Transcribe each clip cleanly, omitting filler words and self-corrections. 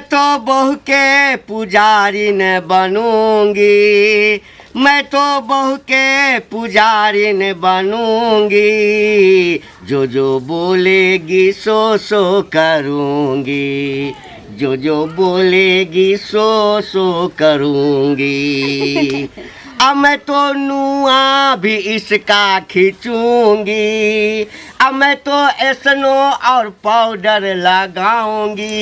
तो बहू के पुजारी न बनूंगी, मैं तो बहू के पुजारी न बनूंगी, जो जो बोलेगी सो सो करूंगी, जो जो बोलेगी सो सो करूंगी। अब मैं तो नुआ भी इसका खींचूंगी, अब मैं तो एसनो और पाउडर लगाऊंगी,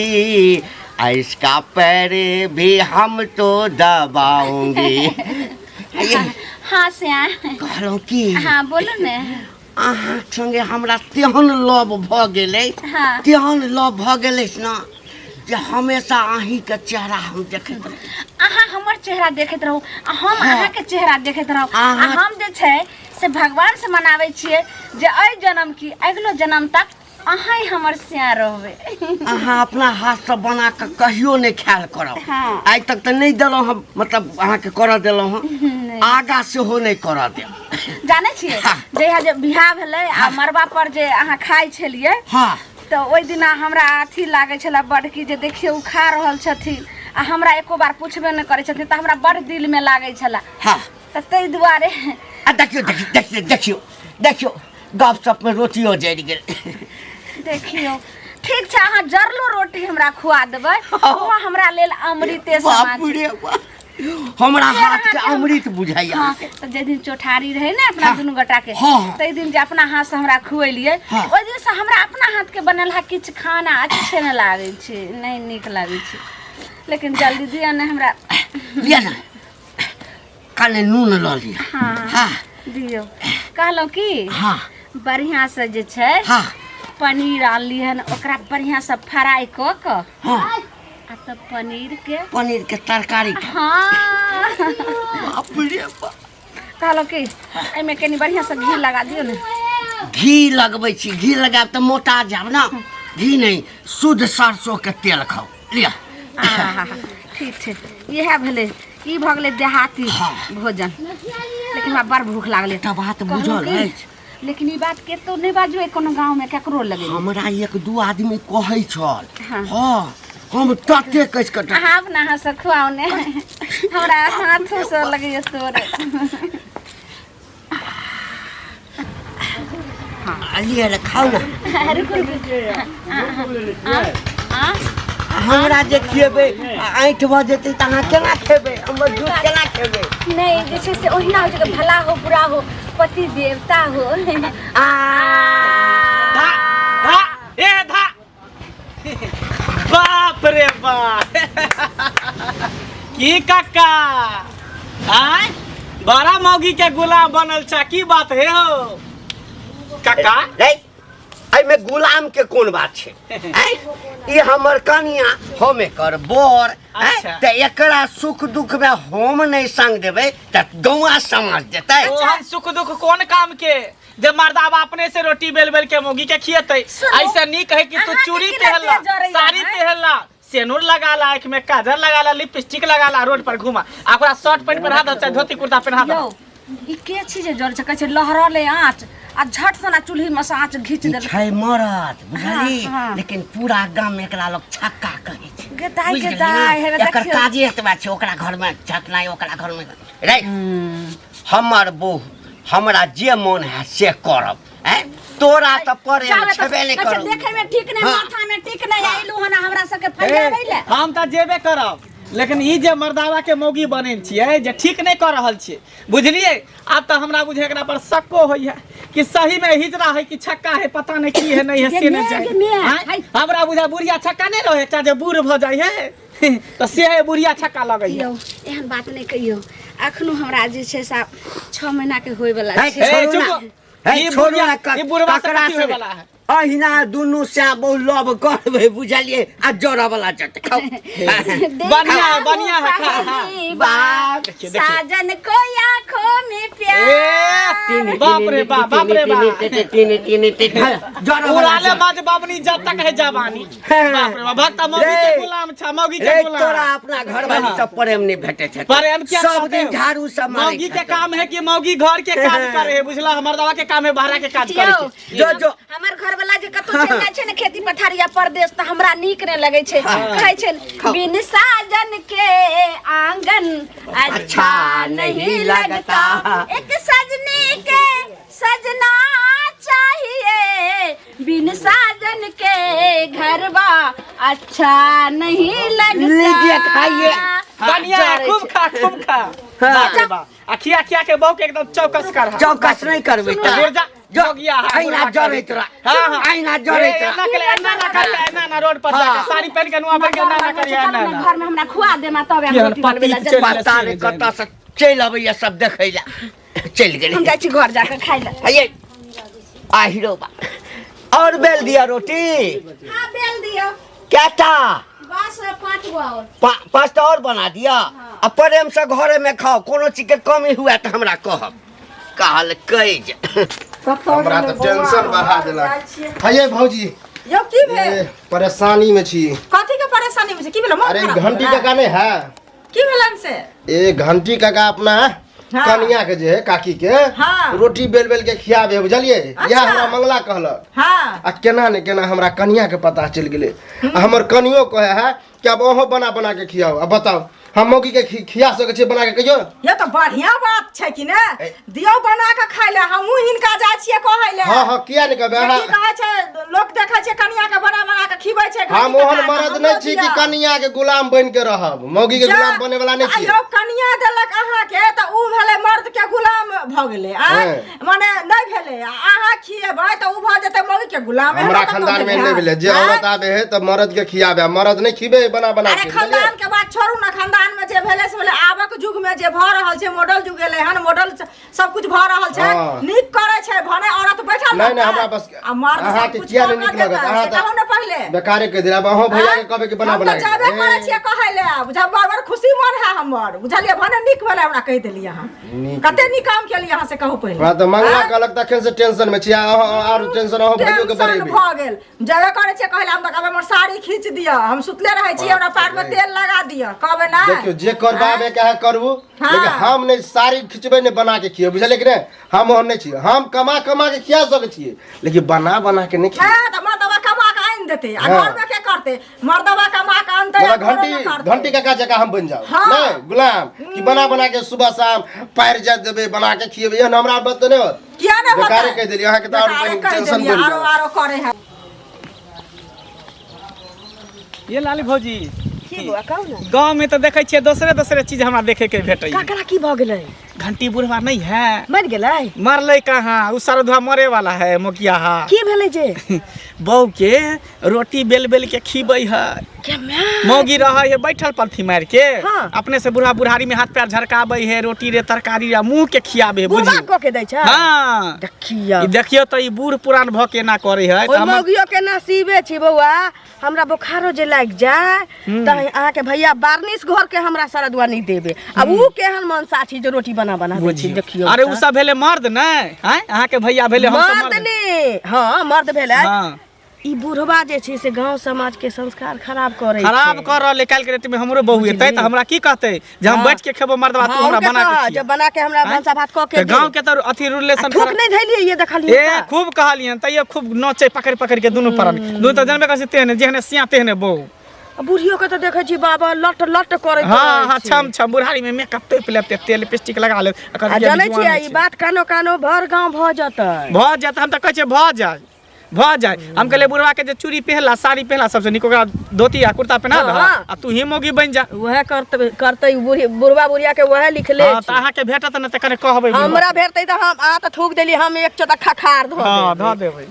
इसका पैरे भी हम तो दबाऊंगी। हाँ श्या कहलौं की हाँ बोलो ने अहाँ संगे हमरा तेहन लव भ गेलै, हाँ। तेहन लव भ गेलै ना जे हमेशा अहीं के चेहरा हम देखैत रही। अहाँ हमर चेहरा देखैत रहू, हम हाँ। अहाँ के चेहरा देखैत रहू। अहाँ- हम जे छै से भगवान से मनाबै छियै जे एहि जन्म की अगिलो जन्म तक अहाँ ही हमर श्या रहबै। अहाँ अपना हाथ से बना के कहियो नहीं ख्याल करब। हाँ। आज तक तो नहीं दिलौं हम, मतलब अहाँ के कर दिलौं हम, आगा से हो नहीं कर देब। जानै छियै हाँ। जहिया जे बियाह भेलै आ मरबा पर जे अहाँ खाइ छलियै हाँ तो ओहि दिना हमरा अथी लागै छलै बड़ की जे देखियौ उ खा रहल छथिन आ हमरा एको बार पूछबे नहि करै छथिन, तऽ हमरा बड़ दिल में लागै छलै। हाँ। तऽ ताहि दुआरे देखियो देखियो देखियो देखियो देखियो गपशप में रोटियो जरि गेल। देखियो ठीक छै, अहाँ जरलो रोटी हमरा खुआ देबै, ओहो हमरा लेल अमृते समान बाप छै। रे बाप, हमरा हाथ के अमृत बुझाइया। हाँ, तो जे दिन चौठारी रहे ना अपना हाँ। दुनू गोटा के, हाँ। तै दिन जे अपना हाथ से हमरा खुएलिए, हाँ। ओइ दिन से हमरा अपना हाथ के बनल है किछ खाना अच्छे न लागे छै, नहीं नीक लागे छै। लेकिन जल्दी दिया ने हमरा। लिया ना, काले नून ल लिया। हाँ हाँ दियो। कहलौं की हाँ बढ़िया से जे छै हाँ पनीर आनली हन, ओकरा बढ़िया से फ्राई क क हाँ, आ तब पनीर के तरकारी। हाँ बाप रे बाप, कहलौं की एमे कनी बढ़िया से घी लगा दियो ने। घी लगबै छी, घी लगाब तऽ मोटा जाब ना। घी नहीं, शुद्ध सरसों के तेल खाओ। लिया। आहा, ठीक छै, इएह भेलै, ई भऽ गेलै देहाती हाँ। भोजन। लेकिन हमरा बड़ भूख लागलै। एकटा बात कहलौं बुझल की, अछि, लेकिन ई बात केतो नहि बाजू कोनो गाँव में केकरो लगे। हमरा एक दू आदमी कहै छल। हाँ। हाँ, हम तते कस के अहाँ अपना हाथ से खुआओ ने, हमरा हाथों से लगैए तोरे। लिया रे, खाओ ना। रुकू हमरा जे खिएबै आँठि भऽ जेतै तऽ अहाँ केना खेबै, हमर दूध केना खेबै। नहीं जे छै से ओहिना होइ छै कि भला हो बुरा हो पति देवता हो। धा धा ए धा, बाप रे बाप। की काका आय बड़ा मौगी के गुलाम बनल छ, की बात है हो काका? एहिमे गुलाम के कोन बात छै? ई हमर कनिया, हम एकर बर। अच्छा। तऽ एकरा सुख दुख में हम नहीं संग देबै तऽ गौआ समाज देतै। ओहन सुख दुख कोन काम के जे मर्दावा अपने से रोटी बेल बेल के मौगी के खिएतै? ऐसा नहीं कहे कि तू चूड़ी पहनला, साड़ी पहनला, सेनुर लगा ला, आँख में काजल लगा ला, लिपस्टिक लगा ला, रोड पर घुमा, ओकरा शर्ट पैंट पहना दे, चाहे धोती कुर्ता पहना दे। ई के छी जे जर कहै छै लहरले आँच आ झट सना चूल्ही में से आँच घीच ई देल। छै मरद, बुझली? हाँ, हाँ। लेकिन पूरा गाम में एकरा लोग छक्का कहै छै। गेदाई बुझि गेदाई गेलियै? हेबे एकर देखियौ। काजे एतबा छै, ओकरा घर में छटनाइ, ओकरा घर में रे हमर बहू, हमरा जे मन है से करब। तोरा तऽ परे छेबे नहीं अच्छा करब। देखे में ठीक नहीं, हाँ। माथा में ठीक नहीं आइलू हन हमरा सबके फैलाबै ले। हम तऽ जेबे करब, लेकिन ई जे मर्दावा के मौगी बने छियै जे ठीक नहीं कर रहल छियै, बुझलिए? आब तऽ हमरा बुझे एकरा पर शक्को होई है कि सही में हिजरा है कि छक्का है, पता नहीं की है नहीं है से नहीं जाए। हमरा बुझा बुढ़िया छक्का नहीं रहे, एकटा जे बूढ़ भ जाय है तो से है बुढ़िया छक्का लगे है। एहन बात नहीं कहियो, अखनो हमरा जे छै से 6 महीना के होय वाला है, छै। छोड़ू ना। है, ई छोड़ू बुढ़िया- ना, ई बुढ़वा से ककरा कथी होय वाला है? अहिना दुनू से बहु लव करबै, बुझलिए? आ जोड़ा वाला जट खाओ। बढ़िया है, बढ़िया है, खा, हाँ। बाप देखिए, देखिए। साजन को आंखों में प्यार। ए, बाप रे बाप, बाप रे बाप। उड़ाले बाज बाबनी जब तक है जवानी। बाप रे बाप, भक्ता मौगी के गुलाम छ, मौगी के रे, गुलाम। तोरा अपना घर वाली सब प्रेम नहीं भेटे छै। प्रेम क्या सब करते दिन हो? झाड़ू सब मारै मौगी के छै। काम है कि मौगी घर के काज करे है, बुझला? हमर दवा के काम है बाहर के काज करे यो, के। जो जो हमर घर वाला जे कतौ चल जाय छै ने खेती पथारिया परदेश त हमरा नीक नै लगै छै कहै छै बिन साजन के आंगन अच्छा नहीं लगता एक सजनी के सजना चाहिए बिन साजन के घरवा अच्छा नहीं लगता लीजिए खाइए बढ़िया खूब खा अखिया खिया के बहु के एकदम चौकस कर चौकस नहीं करबे गुर्जा जोगिया आईना जरे तोरा आईना जरे तोरा ना ना रोड पर जाके साड़ी पहन के नुआ पहन के ना करिया ना घर में हमरा खुआ देमा तबे हम रोटी बनबे ला पता नहीं कत से चल आबैया सब देखैला चल गेली हम जाय छी घर जाके खाइ ला आइए आ हीरो बा और बेल दिया रोटी हां बेल दियो क्या था बस 5 गो और 5 और बना दिया अब प्रेम से घरे में खाओ कोनो चीज के कमी हुआ तो हमरा कहब कहल कई हमरा तो टेंशन बढ़ा देलक हये भौजी यो की भेल परेशानी में छी कथि के परेशानी में छी की भेल अरे घंटी काका नहीं है की भेलन से ए घंटी काका अपना कनिया के जे है काकी के रोटी बेल बेल के खियाबे बुझलिए यह हमरा मंगला कहलक आ केना ने केना हमरा कनिया के पता चल गेले हमर कनियो कहे है कि अब ओहो बना बना के खियाओ अब बताओ हम मौगी के खिया सके छै बना के कहियो ये तो बढ़िया बात छै कि ने दियो बना के खाइ ले हमहु हिनका जाय छियै कहै ले हां किया ने कहबे की कहै छै लोग देखै छै कनिया के बना बना के खिबै छै हम ओहन मर्द नै छी कि कनिया के गुलाम बन के रहब मौगी के गुलाम बने वाला नै छी यो कनिया देलक अहाँ के त उ भेले मर्द के गुलाम भ गेले आ माने नै भेले अहाँ खिएबै त उ भ जेते मौगी के गुलाम हमरा खानदान में नै भेले जे औरत आबे है त मर्द के खियाबे मर्द नै खिबे बना बना के अरे खानदान के बात छोड़ू ना खानदान में जे भेले से भेले आबक युग में जे भ रहल छै मॉडल युग गेले हन मॉडल सब कुछ भ रहल छै नीक करे छै भने औरत बैठल नै नै हमरा बस आ मर्द अहाँ के किया नै नीक लागत अहाँ त कहू ना पहले बेकारे के दिला अहो भैया के कहबे कि बना बना के जाबे करे छियै कहै ले बुझा बड़ खुशी मन है हमर बुझलिए भने नीक भेले हमरा कहि देली अहाँ कते नीक काम केली अहाँ से कहू पहले हां त मंगला कहलक तखन से टेंशन में छी और टेंशन हो भइयो के बरेबे भ गेल जाबे करे छियै कहले हम त कहबे हमर साड़ी खींच दिया हम सुतले रहै छी हमरा पैर में तेल लगा दिया कहबे ना देखियो जे करबाबे के है करबू लेकिन हम नै साड़ी खिचबे नै बना के खियो बुझलिए कि नै हम नै छी हम कमा कमा के खिया सके छी लेकिन बना बना के नै खिया त मर्दवा कमा के आइन देते आ घर में के करते मर्दवा कमा के आनते घंटी काका जका हम बन जाओ नै गुलाम कि बना बना के सुबह शाम पैर जा देबे बना के खिएबे एहन हमरा बात नै होत किया नै होत बेकारे कह देली अहाँ के त और टेंशन बोल आरो आरो करे है ये लाली भौजी की हुआ कहू ना गांव में तो देखे छियै दूसरे दूसरे चीज हमरा देखे के भेटै काकरा की भ गेलै घंटी बुढ़वा नहीं है मर गेलै मरले कहाँ उ सरधवा मरे वाला है मोकिया हा की भेलै जे बहू के रोटी बेल बेल के खिबै है क्या मैं मौगी रहे है बैठल पलथी मार के हाँ। अपने से बुढ़ा बुढ़ारी में हाथ पैर झरकाबै है रोटी रे तरकारी रे मुंह के खियाबे बुढ़ा बुझी को के दै छै हां देखियो ई देखियो त ई बूढ़ पुरान भ के ना करे है ओइ मौगियो के नसीबे छी बौआ हमरा बुखारो जे लाग जाय त अहाँ के भैया बारनिस घर के हमरा सरदुआ नहीं देबे अब उ केहन मनसा छी जे रोटी बना बना दै छी देखियो अरे उ सब भेले मर्द नै हैं अहाँ के भैया भेले हम सब मर्द ने हां मर्द भेलै हां ई बुढ़वा जे छै से गांव समाज के संस्कार खराब करे खराब कर रहले काल के रेट में हमरो बहू एतै त हमरा की कहतै जे हम बैठ के खेबो मर्दवा तू हमरा बना के खिया जब बना के हमरा भंसा भात क के गांव के त अथी रिलेशन ठोक नहीं धैलिए ये देखलिए ए खूब कहलियन तइयो खूब नचे पकड़ पकड़ के दुनु परन दुनु त जानबे कहै तेहने जेहने सिया तेहने बहू बुढ़ियो के तो देखे छी बाबा लट लट करे हां हां छम छम बुढ़ारी में मेकअप तेप लेते तेल लिपस्टिक लगा ले जाने छी ई बात कानो कानो भर गांव भ जतै हम त कहै छै भ जाय हम कहले बुढ़वा के जे चूड़ी पहनला साड़ी पहनला सबसे निक ओकरा धोती आ कुर्ता पहना दे आ तू ही मोगी बन जा वह करते बुढ़वा बुढ़िया के वह लिखले हां त अहाँ के भेटत न त कने कहबै हमरा भेटतै त हम आ त थूक देली हम एक चोटा खार धो हां ध देबै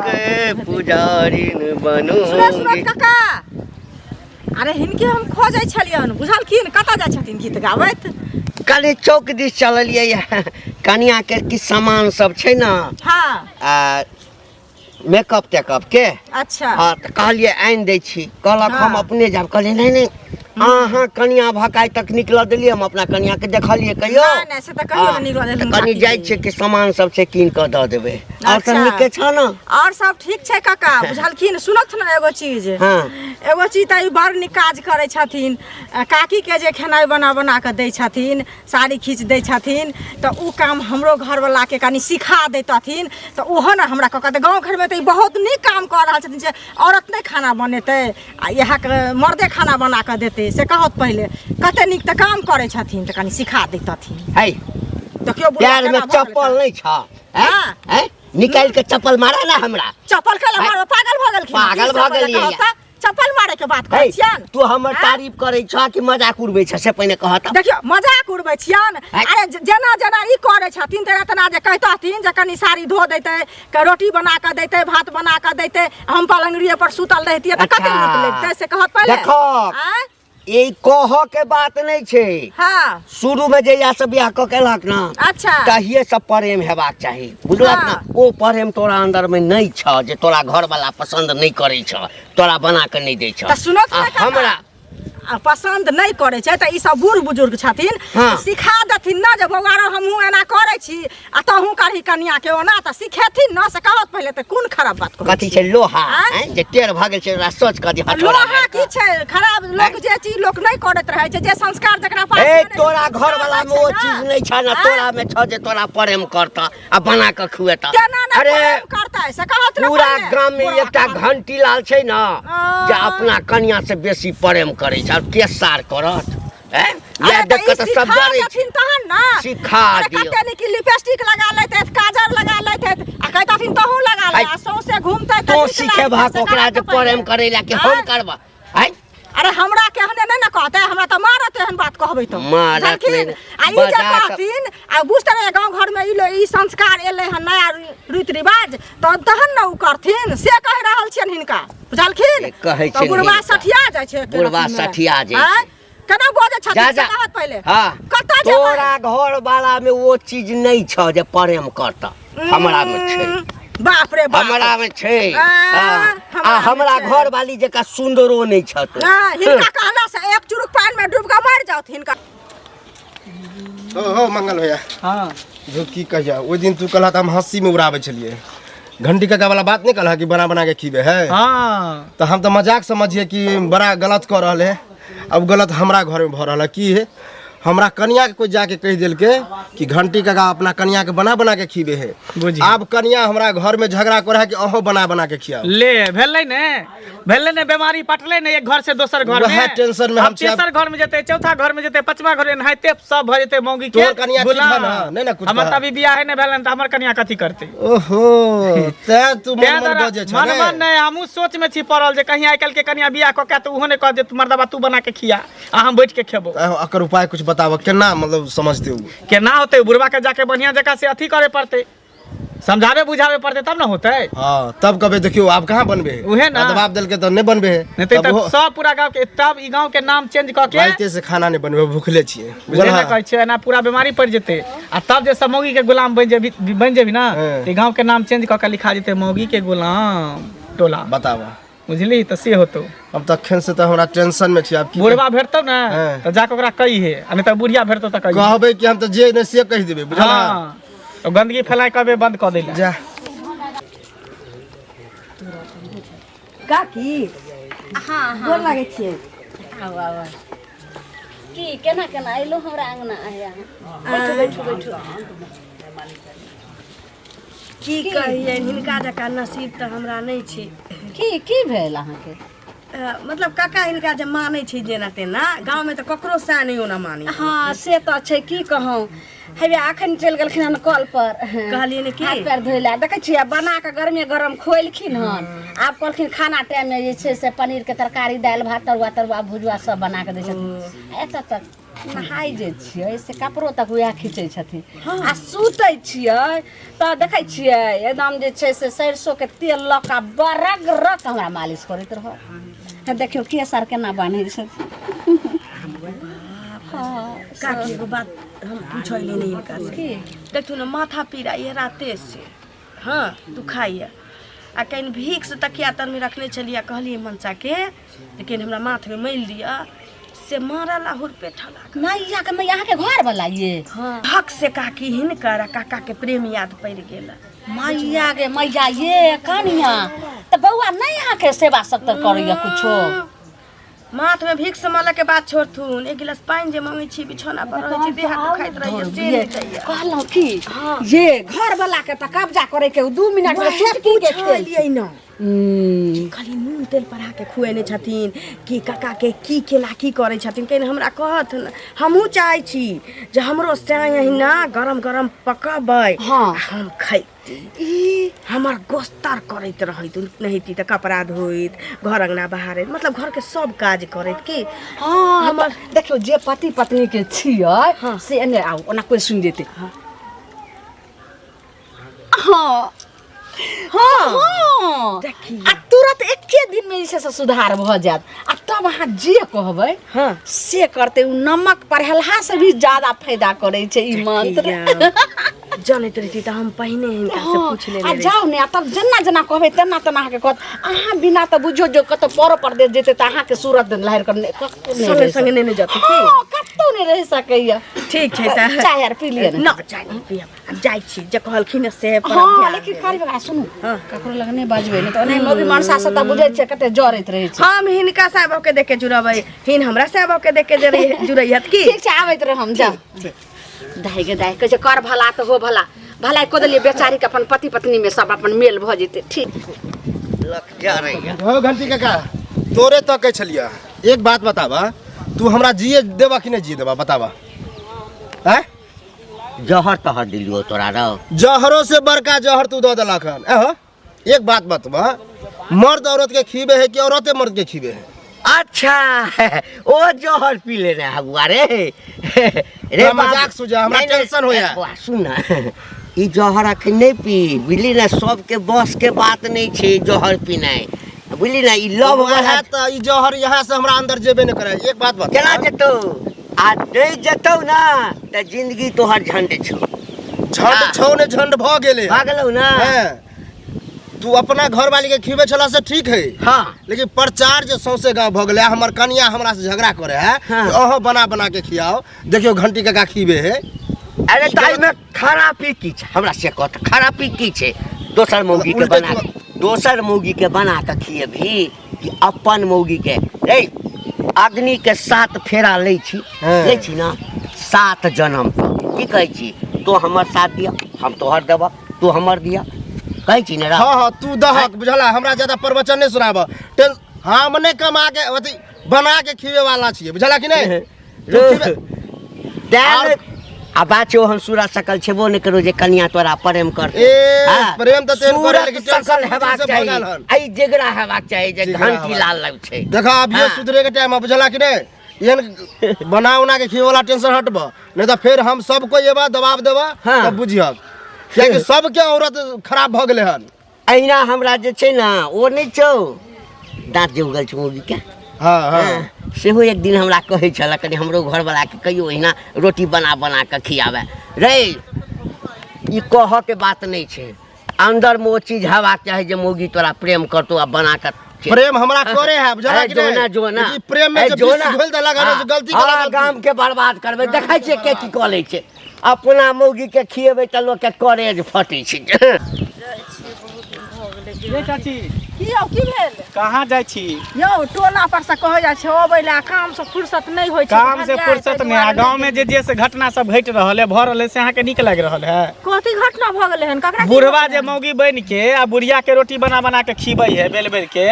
के पुजारिन बनूंगी काका अरे हिनके हम खोजै छलियन बुझल की कतऽ जाइ छथिन गीत गाबैत कल चौक दिस चललिए कनिया के की सामान सब छै ना हां आ मेकअप टेकअप के अच्छा हां त कहलिए आइन दै छी कहलक हम अपने जाब कहलिए नहीं नहीं अहाँ कनिया भकाई तक निकल देलिए हम अपना कनिया के देखलिए कहियो नहीं से त कहियो निकल देलिए कनी जाय छै कि सामान सब छै कीन के द देबै और सब निके छ न और सब ठीक छै काका बुझलखिन सुनत न एगो चीज एगो चीज त बड़ नीक काज करै छथिन काकी के जे खेनाइ बना के दै छथिन साड़ी खींच दै छथिन त उ काम हमरो घर वाला के कनी सिखा दैतथिन त ओहो न हमरा कहत गांव घर में त बहुत नीक काम कर रहल छथिन जे औरत नहीं खाना बनेते आ यहाँ के मर्दे खाना बना के देते से कहत पहले कते नीक त काम करै छथिन त कनी सिखा दैतथिन है देखियो पैर में चप्पल नहीं छ हैं निकाल के चप्पल मारा ना हमरा चप्पल के मारो पागल भ गेलखिन पागल भ गेलियै चप्पल मारे के बात कहै छियन तू हमर तारीफ करै छ कि मजाक उड़बै छ से पहिने कहत देखियो मजाक उड़बै छियन अरे जेना जेना ई करै छथिन तेना तेना जे कहतथिन जे कनी साड़ी धो दैते के रोटी बना के दैते भात बना के दैते हम पलंगड़िए पर सुतल रहतिए त कते नीक लगतै से कहत पहले देखो ये कह के बात नहीं छे हां शुरू में जहिया से बियाह क केलक ना अच्छा तहिए सब प्रेम हेबाक चाही बुझलक ना ओ प्रेम तोरा अंदर में नहीं छ जे तोरा घर वाला पसंद नहीं करे छ तोरा बना के नहीं दै छ त सुनो हमरा पसंद नहीं करे छै त ई सब बूढ़ बुजुर्ग छथिन सिखा देथिन ना जे बौआरो हमहू एना करे छी आ तहू करही कन्या के ओना त सिखेथिन ना से कहत पहले त कोन खराब बात कहै कथि छै लोहा जे टेढ़ भ गेल छै ओकरा सोच क दी हटोरा लोहा की छै खराब लोग जे चीज लोग नहीं करत रहे छै जे संस्कार जकरा पास ए तोरा घर वाला में वो चीज नहीं छ ना तोरा में छ जे तोरा प्रेम करता आ बना के खुएता अरे करता है से कहत पूरा गांव में एकटा घंटी लाल छै ना जे अपना कन्या से बेसी प्रेम करे छै के सार करत हैं ये देख के सब जाने छथिन तहन ना सिखा दियो कते ने कि लिपस्टिक लगा लेते काजल लगा लेते आ कहताथिन तहू लगा ले आ सौसे घूमते तो सीखे भाग ओकरा जे प्रेम करे ला कि हम करबा हैं अरे हमरा केहने नहीं ना कहते हमरा त मारत एहन बात कहबै तो मारत आ ई जे कहथिन आ बुझते रे गांव घर में ई संस्कार एले हन नया रीति रिवाज त तहन न उ करथिन से कह रहल छियन हिनका बुझलखिन कहै छै बुढ़वा सठिया जाय छै बुढ़वा सठिया जाय केना बोझे छथिन से कहत पहले हां कत तोरा घर वाला में वो चीज नहीं छ जे प्रेम करता हमरा में छै बाप रे बाप हमरा में छै आ हमरा घर वाली जका सुंदरो नहीं छत हिनका कहला से एक चुरुक पानी में डूब के मर जाओ हिनका हो मंगल भैया हां जो की कहिया ओइ दिन तू कहला त हम हंसी में उड़ावे छलिए घंटी का वाला बात नहीं कहला कि बना के खीबे है हां तो हम तो मजाक समझिए कि बड़ा गलत कर रहले है अब गलत हमरा घर में भ रहल है की है हमरा कन्या के कोई जाके कह दिल के कि घंटी काका अपना कन्या के बना के खीबे है अब कन्या हमरा घर में झगड़ा कर है कि अहो बना के खिया ले भेलै ने बीमारी पटले ने एक घर से दोसर घर में वह टेंशन में हम तेसर घर में जते चौथा घर में जते पांचवा घर में नहाइते सब भ जते मौगी के तोर कन्या ठीक है ना नहीं ना कुछ हमर तभी बियाह ने भेलन त हमर कन्या कथि करते ओहो ते तू मन बजे छ मन नहीं हमहु सोच में छी पड़ल जे कहीं आइकल के कन्या बियाह क के त उहो ने कह दे तू मर्दबा तू बना के खिया आ हम बैठ के खेबो अकर उपाय कुछ बताव केना मतलब समझते हो केना होते बुढ़वा के जाके बढ़िया जगह से अथी करे पड़ते समझावे बुझावे पड़ते तब ना होते हां तब कबे देखियो आप कहां बनबे उहे ना दबाव देल के तो नहीं बनबे नहीं तो सब पूरा गांव के तब ई गांव के नाम चेंज क के राइते से खाना नहीं बनबे भूखले छिए बुझले ना कहै छै ना पूरा बीमारी पड़ जेते आ तब जे सब मौगी के गुलाम बन जेबी ना ई गांव के नाम चेंज क के लिखा जेते मौगी के गुलाम टोला बतावा बुझली त से होतो अब तखन से तो हमरा टेंशन में छी अब की बुढ़वा भेटतो ना त जाके ओकरा कही है आ नहीं त बुढ़िया भेटतो त कही कहबे कि हम तो जे ने से कह देबे बुझला हां तो गंदगी फैलाय कबे बंद क देला जा काकी हां गोर लागे छिए आवा की केना आइलो हमरा अंगना आया बैठो की कहिए हिनका जका नसीब त हमरा नहीं छै की भेल अहाँ के मतलब काका हिनका जे माने छै जेना तेना गांव में त ककरो सा नहीं ओना माने हां से त छै की कहूं हेबे अखन चल गेलखिन हन कल पर कहलिए ने की हाथ पैर धोइला देखे छियै बना के गरम खोलखिन हन आब कहलखिन खाना टाइम में जे छै से पनीर के तरकारी दाल भात तरुआ भुजवा सब बना के दै छथिन एत तक नहाई जे छियै से कपड़ो तक वएह खींचे छथिन आ सुतै छियै त देखे छियै एकदम जे छै से सरसों के तेल ल के बरग रक हमरा मालिश करैत रह देखियो केसर केना बान्है छथिन काकी एगो बात हम पूछैले नहीं इनका से देखू ना माथा पीड़ा ये राते से हाँ दुखाइए आ कहीं भीख से तकिया तर में रखने चलिए कहलिए मनसा के लेकिन हमरा माथ में मैल दिया से मारा लाहुर पे ठला मैया के मैया के घर वाला ये हक से काकी हिनकर काका के प्रेम याद पड़ गेल मैया के मैया ये कनिया तो बउआ नहीं यहाँ के सेवा सत्तर करैया कुछो माथ में भीख समाला के बाद छोड़थुन एक गिलास पानी जे मांगे छी बिछौना पर रहै छी देह दुखाइत रहै से नहीं दैया कहलौ की ये घर वाला के त कब्जा करे के 2 मिनट में चुटकी के खेल लियै न खाली नून तेल पड़ा के खुएने छथिन कि काका के की केला की करे छथिन कहीं हमरा कहत हमहू चाहे छी जे हमरो चाय ना गरम गरम पकाबै हम खैती हमर गोस्तर करैत रहैत नहीं त कपड़ा धोइत घर अंगना बाहर मतलब घर के सब काज करैत की हमर देखियो जे पति पत्नी के छियै से एने आउ ओना कोई सुन देते आ तुरंत एके दिन में इसे सुधार भ जात आ तब अहाँ जे कहबै से करते उ नमक पर हल्हा से भी ज्यादा फायदा करे छै ई मंत्र जानैत रही त हम पहिने हिनका से पूछ लेने रही जाउ ने तब जना जना कहबै तना तना अहाँ के कहत अहाँ बिना त बुझो जो कत पर परदेश जेते त अहाँ के सूरत लहर करने संगे संगे नेने जते की कतौ नहीं रह सकैया ठीक छै त चाय यार पी लिए न चाय नहीं पियब हम जाई छी जे कहलखिन से पर हां लेकिन कारी बा सुनु ककरो लगने बाजबै ने त नहीं मोगी मानसा से त बुझै छै कते जरैत रहै छै हम हिनका साहब के देख के जुड़बै हिन हमरा साहब के देख के जुड़ैयत की ठीक छै आबैत रह हम जा दाई के दाई कहे कर भला तो हो भला भलाई को दलिए बेचारी के अपन पति पत्नी में सब अपन मेल भ जेते ठीक लग जा रही हो घंटी काका तोरे तो कह छलिया एक बात बतावा तू हमरा जिए देबा कि नहीं जिए देबा बतावा हैं जहर तहर दिलियो तोरा रहो जहरों से बड़का जहर तू दो देलक हन एहो एक बात बतवा मर्द औरत के खीबे है कि औरतें मर्द के खीबे है अच्छा ओ जहर पी ले रहा हुआ रे रे मजाक सुझा हमरा टेंशन होया सुन ना ई जहर अखन नहीं पी बुझली ना सबके बस के बात नहीं छे जहर पीनाइ बुझली ना ई लव है त ई जहर यहाँ से हमरा अंदर जेबे न करे एक बात बता केना जतो आ नहीं जतो ना त जिंदगी तोहर झंड छौ ने झंड भ गेले भागलौ ना तू अपना घर वाली के खीबे छला से ठीक है हाँ लेकिन प्रचार जो सौसे गाँव भ गेले हमर कनिया हमरा से झगड़ा करे है ओहो बना बना के खियाओ देखियो घंटी का खीबे है अरे ताई में खराबी की छे हमरा से कहत खराबी की छे दोसर मौगी के बना दोसर मौगी के बना के खिएबी कि अपन मौगी के रे अग्नि के 7 फेरा ले छी ना 7 जन्म की कहै छी तो हमर साथ दिया हम तोहर देबा तू हमर दिया कहै छी ने हां तू दहक बुझला हमरा ज्यादा प्रवचन नहीं सुनाब हम ने कमा के अथी बना के खिए वाला छिए बुझला कि नहीं आ बाचो हम सूरा सकल छेबो ने करो जे कन्या तोरा प्रेम कर प्रेम त तेन करे लेकिन सकल हेबाक चाहिए आई जेगरा हेबाक चाहिए जे घंटी लाल लग छै देखा अब ये सुधरे के टाइम बुझला कि नहीं एहन बना उना के खिए वाला टेंशन हटब नहीं त फिर हम सब को एबा दबाव देबा तब बुझियब क्योंकि सब के औरत खराब भ गेले हन अहिना हमरा जे छै ना ओ नहीं छौ दांत जे उगल छै मुर्गी के हां सेहो एक दिन हमरा कहै छला कनी हमरो घर वाला के कहियो अहिना रोटी बना बना के खियावे रे ई कह के बात नहीं छै अंदर में वो चीज हेबाक चाहे जे मुर्गी तोरा प्रेम करतो आ बना के प्रेम हमरा करे है बुझला कि नहीं जोना ई प्रेम में जब घोल देला गलती करा गाम के बर्बाद करबे देखै छै के की क लै छै अपना मौगी के खिएबै त लोग के करेज फटै छै रे चाची कियो की भेल कहाँ जाइ छी यौ टोला पर से कहै जा छै अबै ला काम से फुर्सत नहीं होय छै काम से फुर्सत नहीं आ गांव में जे से घटना सब घट रहल है भ रहल है से अहाँ के नीक लाग रहल है कथि घटना भ गेलै हन ककरा बुढ़वा जे मौगी बन के आ बुढ़िया के रोटी बना बना के खिबै है बेल बेल के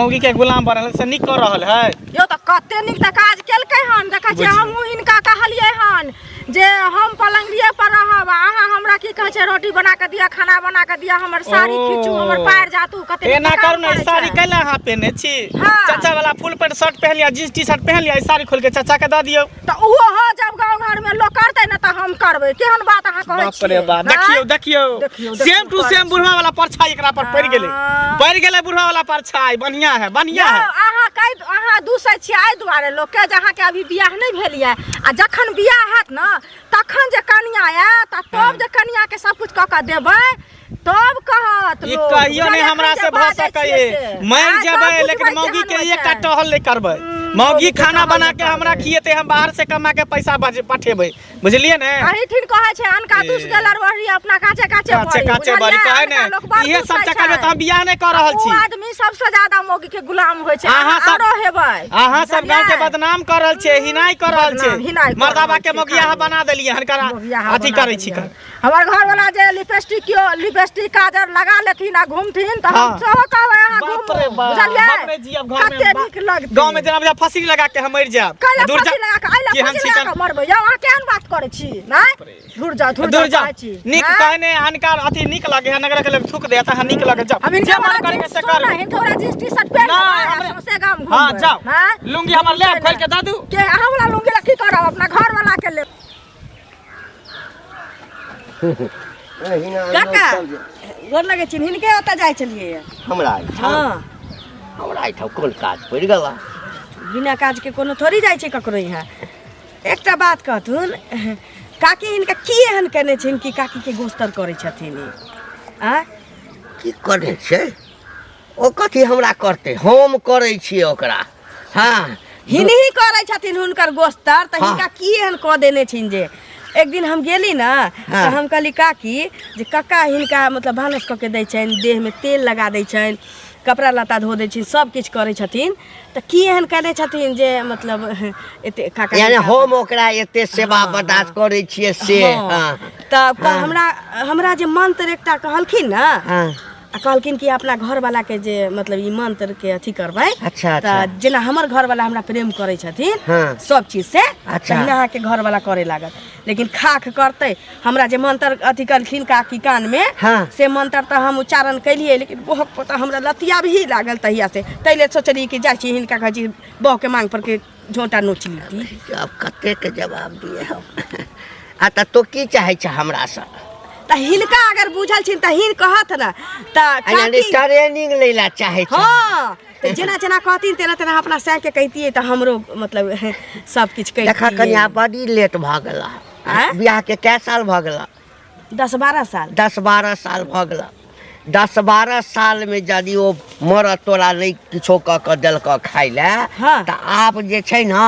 मौगी के गुलाम बनल से नीक कर रहल है यौ त कते नीक त काज केलकै हन देखै छी हमहू हिनका कहलियै हन जे हम पलंगिए पर रहब अहाँ हमरा की कहै छै रोटी बना के दिया खाना बना के दिया हमर साड़ी खींचू हमर पैर जातू कते एना करू ना साड़ी कैला अहाँ पहने छी चाचा वाला फुल पैंट शर्ट पहन लिया जींस टी शर्ट पहन लिया साड़ी खोल के चाचा के द दियो त उहो हो जब गांव घर में लोग करतै न त हम करबै केहन बात अहाँ कहै छी बाप रे बाप देखियो सेम टू सेम बुढ़वा वाला परछाई एकरा पर पड़ गेलै बुढ़वा वाला परछाई बढ़िया है अहाँ दूसै छी आइ दुआरे लोग के जहाँ के अभी बियाह नहीं भेल है आ जखन बियाह हैत न तखन जे कन्या आयत तब जे कन्या के सब कुछ क के देबै तब कहत ई कहियो नहीं हमरा से भ सकै मर जेबै लेकिन मौगी के एकटा टहल नहीं करबै मौगी खाना बना के हमरा खिएते हम बाहर से कमा के पैसा पठेबै बुझलिए ने अही ठीक कहै छै अनका दुस गेलर वही अपना काचे काचे बड़ी कहै ने इहे सब चक्कर में त हम बियाह नहीं कर रहल छी आदमी सबसे ज्यादा मौगी के गुलाम होय छै अहाँ सब हेबै अहाँ सब गांव के बदनाम कर रहल छै हिनाई कर रहल छै मर्दावा के मौगी अहाँ बना देलिए हनकर अथी करै छी हमर घर वाला जे लिपस्टिक काजर लगा लेथिन आ घूमथिन त हम सब कहबै अहाँ घूम बुझलिए हम नहीं जियब घर कते नीक लगतै गांव में जना फसिली लगा के हम मर जाब दूर जा कि हम छिकन मरबै यौ अहाँ केहन बात करै छी नै दूर जा नीक कहने अनकार अथी नीक लागे है नगर के थूक दे त नीक लागे जाओ हम जे मन करे से कर नहीं थोड़ा जींस टी-शर्ट पहन से गांव घूम हां जाओ लुंगी हमर ले खोल के दादू के अहाँ वाला लुंगी की करब अपना घर वाला के ले काका गोर लगे छी हिनके ओता जाय चलिए हमरा हां हमरा इठा कोन काज पड़ गेला बिना काज के कोनो थोड़ी जाय छै ककरो यहाँ एकटा बात कहथुन काकी हिनका की एहन करने छिन कि काकी के गोस्तर करे छथिन आ की करे छै ओ कथी हमरा करते हम करे छी ओकरा हां हिनही करे छथिन हुनकर गोस्तर त हिनका की एहन क देने छिन जे एक दिन हम गेली ना तो हम कहली काकी जे कक्का हिनका मतलब भानस क के दै छन देह में तेल लगा दै छन कपड़ा लत्ता धो दै छन सब किछ करे छथिन त की एहन करे छथिन जे मतलब एते काका यानी हम ओकरा एते सेवा बर्दाश्त करे छियै से त हमरा जे मंत्र एकटा कहलखिन ना आ कहलखिन कि अपना घर वाला के जे मतलब ई मंत्र के अथी करबै अच्छा त जेना हमर घर वाला हमरा प्रेम करे छथिन सब चीज से तहिना अहाँ के घर वाला करे लागत लेकिन खाख करते हमरा जे मंत्र अथी करखिन काकी कान में से मंत्र त हम उच्चारण कैलिए लेकिन बहुत पता हमरा लतिया भी लागल तहिया से तैले सोचली कि जाइ छी हिनका कहै छी बह के मांग पर के झोंटा नोच ली अब कते के जवाब दिए हम आ त तो की चाहे छ हमरा से त हिनका अगर बुझल छिन त हिन कहत ना त यानी ट्रेनिंग लेला चाहे छ हां त जेना जेना कहतिन तेना तेना अपना सह के कहतिए त हमरो मतलब सब किछ कहि देखा कन्या बड़ी लेट भ गेला बियाह के कै साल भ गेला 10-12 साल 10-12 साल भ गेला 10-12 साल में यदि ओ मर तोरा नहीं किछो क देल क खाइ ले त आप जे छै ना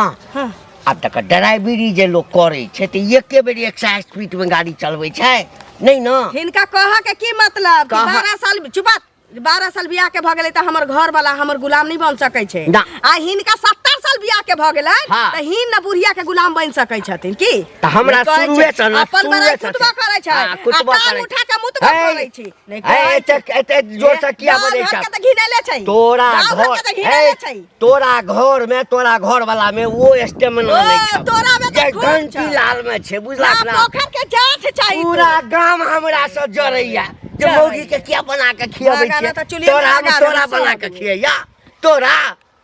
अब तक ड्राइवरी जे लोग करे छै त एके बेर 100 स्पीड में गाड़ी चलबै छै नहीं ना हिनका कह के की मतलब 12 साल चुप 12 साल बियाह के भ गेलै त हमर घर वाला हमर गुलाम नहीं बन सकै छै आ हिनका 70 साल बियाह के भ गेलै त हिन न बुढ़िया के गुलाम बन सकै छथिन की त हमरा शुरुए से न अपन बड़ा कुतबा करे छै कुतबा करे उठा के मुतबा करे छी नहीं एते जोर से किया बनै छै त घिनेले छै तोरा घर में तोरा घर वाला में वो स्टेमिना नहीं छै तोरा में जे घंटी लाल में छै बुझला ना पोखर के जांच चाहिए पूरा गांव हमरा से जरैया जे मौगी के किया बना के खियाबै छै तोरा बना के खिया तोरा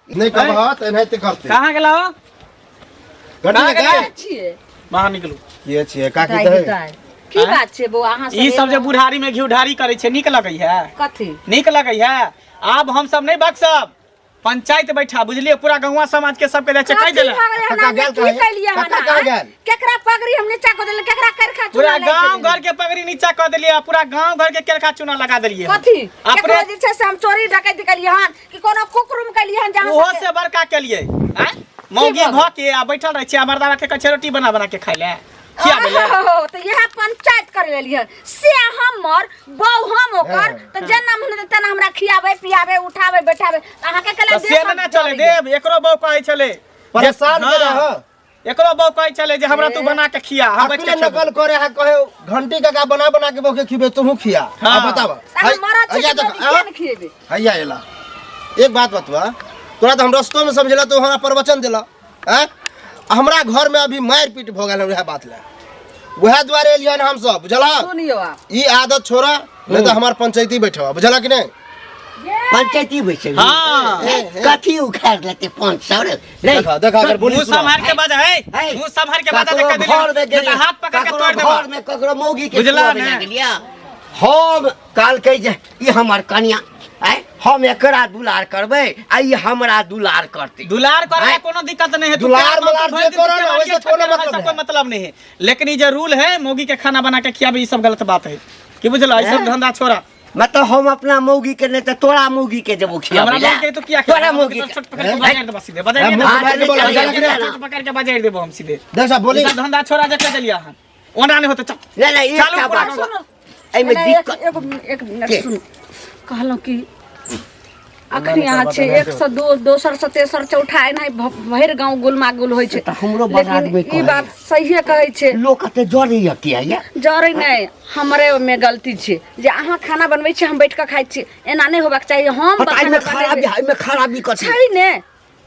नहीं कहत एनाहिते करते कहां गेला हो कहां गेला छिए बाहर निकलू ये छिए काकी कहै की बात छै बो अहाँ ई सब जे बुढ़ारी में घी ढारी करे छै नीक लगै है कथी नीक लगै है आब हम सब नहीं बक्सब पंचायत बैठा बुझलिए पूरा गौवा समाज के सब के दे कह देला केकरा पगड़ी हम नीचा क देले केकरा करखा पूरा गांव घर के पगड़ी नीचा क देलिए पूरा गांव घर के करखा चूना लगा देलिए कथी अपने जे छै से हम चोरी डकैती कलिए हन कि कोनो कुकरुम कलिए हन जहां ओहो से बड़का केलिए हैं मौगी भ के आ बैठल रह छी मर्दावा के कचे रोटी बना बना के खाइ ले किया भेलै तो यह पंचायत कर लेली है से हमर बहु हम ओकर त जन्म होने तना हमरा खियाबे पियाबे उठाबे बैठाबे अहाँ के कले से ना चले देव एकरो बहु कहै छले परेशान के रह एकरो बहु कहै छले जे हमरा तू बना के खिया हम बैठ के नकल करे है कहे घंटी का बना बना के बहु के खिबे तू खिया अब बतावा मरद खिएबे हैया एला एक बात बतवा तोरा तो हम रस्तों में समझला तो हमरा प्रवचन देला हैं हमरा घर में अभी मार पीट भ गेल है बात ले वह द्वारे एलियन हम सब बुझला सुनियो ई आदत छोड़ा नहीं तो हमार पंचायती बैठवा बुझला कि नहीं पंचायती बैठे हां कथी उखाड़ लेते 500 रे देखा अगर बोली मुंह संभाल के बाजा है मुंह संभाल के बाजा देख दे नहीं हाथ पकड़ के तोड़ दे घर में ककरो मौगी के बुझला ना गेलिया हम काल कह जे ई हमर कन्या हम एकरा दुलार करबै आ ई हमरा दुलार करते दुलार करे कोनो दिक्कत नहीं है दुलार मलार जे करो ना वैसे कोनो मतलब नहीं है लेकिन ये जो रूल है मौगी के खाना बना के खियाबे ई सब गलत बात है कि बुझला ई सब धंधा छोड़ा मतलब हम अपना मौगी के नहीं तो तोरा मौगी के जब खिया हमरा मौगी के तो क्या तोरा मौगी के बजाय दे सीधे बजाय दे पकड़ के बजाय देबो हम सीधे देख साहब बोली धंधा छोड़ा देख चलिया हम ओना नहीं होते चल नहीं नहीं चालू एक पूरा बात सुनो। एमे दिक्कत एक मिनट सुन कहलहुँ कि अखनी यहाँ छै 102 दोसर से तेसर चौठाई नहीं भरि गांव गुलमा गुल होइ छै तऽ हमरो बना देबै लेकिन ई बात सहिए कहै छै लोग कते जरैया किया या जरै नहीं हमरे में गलती छै जे अहाँ खाना बनबै छी हम बैठ के खाइ छी एना नहीं होबाक चाहिए हम एमे खराबी कथी छै ने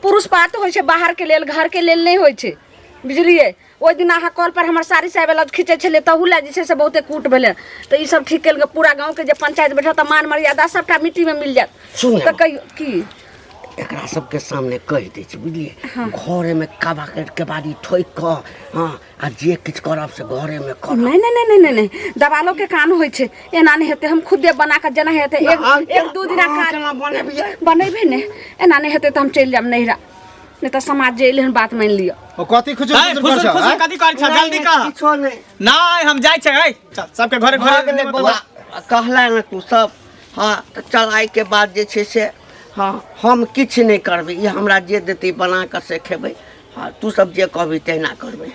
पुरुष पात होइ छै बाहर के लेल घर के लेल नहीं होइ छै बुझलिए ओहि दिन अहाँ कॉल पर हमर साड़ी साहब लग खींचे छले तहू ला जे छै से बहुते कूट भेले तो ई सब ठीक केल के पूरा गांव के जे पंचायत बैठल त मान मर्यादा सबटा मिट्टी में मिल जात सुन त कहियो की एकरा सबके सामने कह दै छी बुझलिए घरे में काबा के बाड़ी ठोक क हां आ जे किछ करब से घरे में कर नहीं नहीं नहीं नहीं नहीं दबालो के कान होइ छै एना नहीं हेते हम खुदे बना के जना हेते एक दू दिन का बनेबे ने एना नहीं हेते त हम चल जाम नहिरा नहीं तो समाज जेल हन बात मान लियो ओ कथी खुजु फुसुर फुसुर कथी कर छ जल्दी कह किछो नहीं नहीं हम जाय छै चल सबके घरे घरे कहला न तू सब हाँ तो चल आइ के बाद जे छै से हाँ हम किछ नहीं करबै ये हमरा जे देतै बना के से खेबै हाँ तू सब जे कहबी तहिना करबै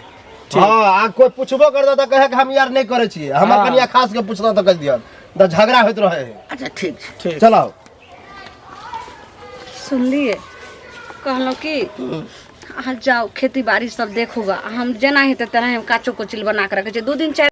हां आ कोई पूछबो करदा त कहे कि हम यार नहीं करे छी हमर कनिया खास के पूछदा त कह दियो त झगड़ा होइत रहे अच्छा ठीक छै चलो सुनलिए कहलो कि अहाँ जाओ खेती बाड़ी सब देखोगा हम जेना हेते तेना हम काचो कोचिल बना के रखे 2 दिन 4